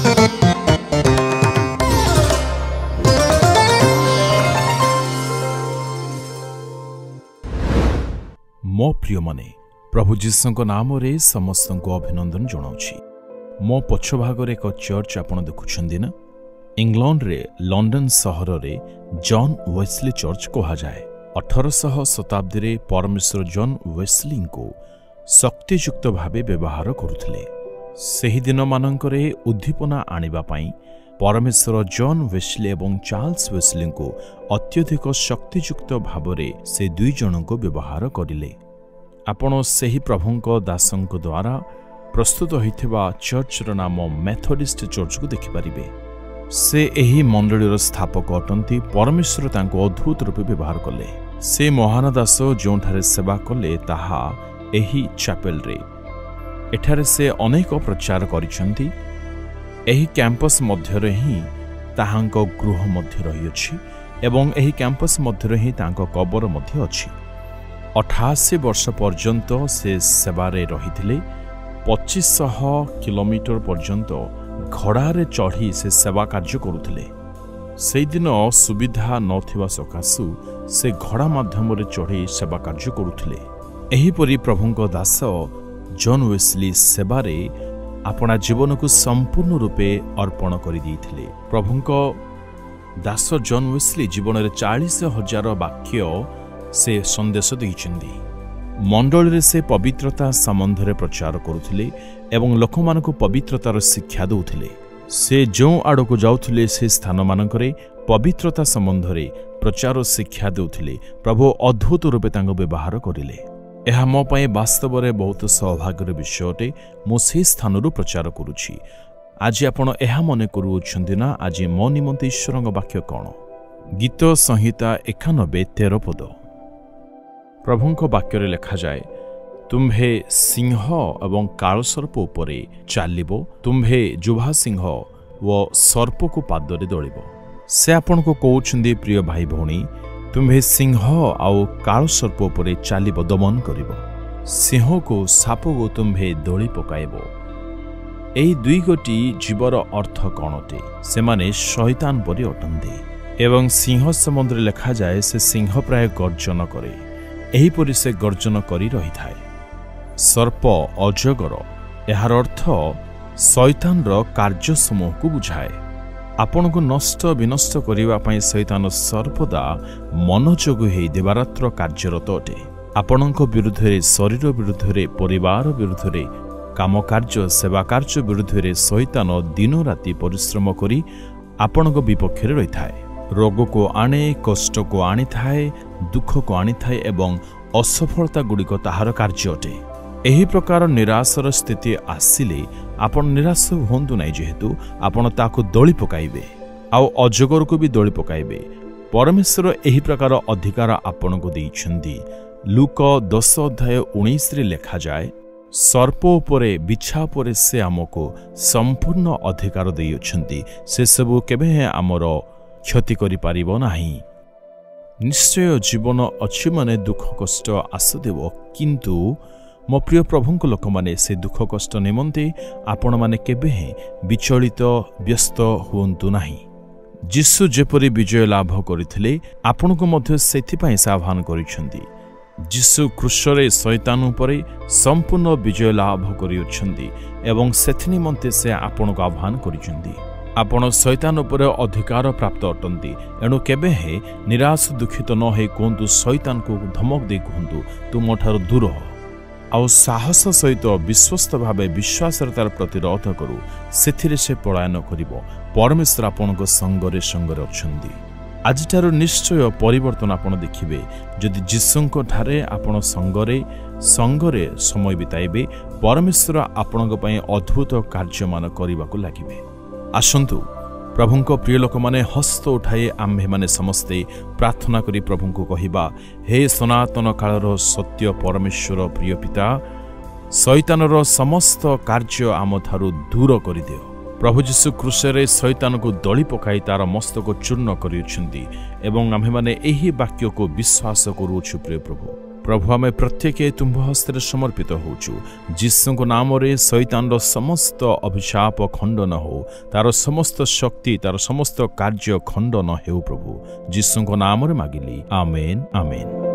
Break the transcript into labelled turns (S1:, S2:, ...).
S1: मो प्रिय मने प्रभु जीसुଙ୍କ नामरे समस्तଙ୍କୁ अभिनंदन जणाउछि। मो पछभागरे एक चर्च आपण देखुछन्दी ना। इंग्लैंड रे लंडन सहर रे जॉन वेस्ली चर्च कहा जाए। 1800 शताब्दी रे परमेश्वर जॉन वेस्ली को शक्तियुक्त भावे व्यवहार करुथिले। सेही दिन मानकरे उद्दीपना आनिबा पई परमेश्वर जॉन वेस्ली एवं चार्ल्स वेस्ली को अत्यधिक शक्तियुक्त भावरे से दुई जन को व्यवहार करिले। आपण सेही प्रभुंको दासंको द्वारा प्रस्तुत होइथिबा चर्चर नाम मेथोडिस्ट चर्च को देखि परिबे। से एही मंडलीर स्थापक अटंती। परमेश्वर तांको अद्भुत रूपे व्यवहार कले। से महान दास जोंठारे सेवा कले ताहा एही चैपेल रे। एठारे से अनेक प्रचार करिसंती। एही कैंपस मध्यरे ही ताहांको गृह मध्य रही अछि एवं एही कैंपस मध्यरे ही तांको कबर मध्य अछि। 88 वर्ष पर्यंत से सेवारे रहिथिले। 2500 किलोमीटर पर्यंत घोड़ारे चढ़ी से सेवा कार्य करुथिले। से दिन सुविधा नथिबा सकाशु से घोड़ा माध्यम रे चढ़ी सेवा कार्य करुथिले। एहीपरि प्रभुंको दास जॉन वेस्ली सेवारे अपना जीवन को संपूर्ण रूपे अर्पण करि दैथिले। प्रभुंको दास जॉन वेस्ली जीवन रे 40,000 वाक्य से संदेश दैछन्दी। मंडल से पवित्रता संबंध रे प्रचार करुथिले एवं लोकमान को पवित्रतार शिक्षा दउथिले। से जो आड़ को जाउथिले से स्थान मानकरे पवित्रता संबंध रे प्रचार शिक्षा दउथिले। प्रभु अद्भुत रूपे तांको व्यवहार करिले। एहा मो पई वास्तव रे बहुत सौभाग्यर विषय अटे। मो से स्थानरु प्रचार करूछि। आज आपण एहा मने करूछन्ती ना आज मो निमंते ईश्वरଙ୍କ वाक्य कोन। गीत संहिता 91:13 पद। प्रभुंको वाक्य रे लिखा जाए, तुम्भे सिंह एवं कालसर्प उपरे चालिबो, तुम्भे जुभा सिंह व सर्प को पादरे दलिबो। से आपण को कहउछन्ती प्रिय भाई भौणी, तुम्भे सिंह आउ कालसर्प उपरे चालिबो, दमन करिबो। सिंह को साप को तुम्भे दଳି पकाइबो। एई दुई गोटी जीवर अर्थ कणटे? से माने शैतान परि अटन्ते। एवं सिंह संबंधरे लिखा जाए, से सिंह प्राय गर्जन करे। एहीपरि से गर्जन करी रही थाए। सर्प अजगर एहार अर्थ शैतान रो कार्य समूह को बुझाए। आपण को नष्ट विनष्ट करिवा पई शैतान सर्वदा मनोजोग हेई देवारात्र कार्यरत अटे। आपणक विरुद्ध रे, शरीर विरुद्ध रे, परिवार विरुद्ध रे, काम कार्य सेवा कार्य विरुद्ध रे शैतान दिन राति परिश्रम करी आपणक विपक्ष रे रही थाए। रोग को आने, कष्ट को आनी थाए, दुख को आनी थाए एवं असफलता गुड़िक ताहार कार्य अटे। एही प्रकार निराशर स्थिति आसिले आपण निराश होंतु नाही, जेहेतु आपण ताको दଳି पकाइबे आउ अजगर को भी दଳି पकाइबे। परमेश्वर एही प्रकार अधिकार आपण को दैछन्ती। लूक 10:19 रे लिखा जाए, सर्प उपरे बिछा उपरे से आमको संपूर्ण अधिकार दैछन्ती। से सब केबे आमर क्षति करि पारिबो नाही। निश्चय जीवन अछि माने दुख कष्ट आसुदेव, किंतु मो प्रिय प्रभुंक लोक माने से दुख कष्ट निमंते आपण माने केबे विचलित व्यस्त हुंतु नाही। जीसु जेपरि विजय लाभ करिथिले आपण को मध्य सेथि पई आह्वान करिसंती। जीसु क्रूसरे शैतान उपरे संपूर्ण विजय लाभ करिउछंती एवं सेथि निमंते से आपण को आह्वान करिसंती। आपण शैतान उपर अधिकार प्राप्त अटंती। एणु केबे हे निराश दुखित न हे कहतु, शैतान को धमक दे कहतु, तुम ठार दूर हो आउ साहस सहित विश्वस्त भावे विश्वासरतार प्रतिरोध करू। सेथिरे से पलायन करिवो। परमेश्वर आपणक संगरे संगरे अछंती। आजिठार निश्चय परिवर्तन आपण देखिबे। जदि जीसुंक ठारे आपण संगरे समय बिताइबे, परमेश्वर आपणक पई अद्भुत कार्यमान करिबाकू लागिबे। आसंतु प्रभुंको प्रिय लोक माने हस्त उठाए आम्भे माने समस्ते प्रार्थना करी प्रभुंको कहिबा, हे सनातन कालर सत्य परमेश्वर प्रिय पिता, शैतानर समस्त कार्य आम थारु दूर करि दियो। प्रभु जीशु क्रूसरे शैतान को दଳି पकाई तार मस्तक चूर्ण करिउछन्ती एवं आम्भे माने एही वाक्य को विश्वास करूछु। प्रिय प्रभु, प्रभु आमे प्रत्येक तुम्भ हस्ते समर्पित होचु जीसुଙ୍କ नामरे शैतानर समस्त अभिशाप खंडन हो तार समस्त शक्ति तार समस्त कार्य खंडन हेउ प्रभु जीसुଙ୍କ नामरे मागिली आमेन आमेन।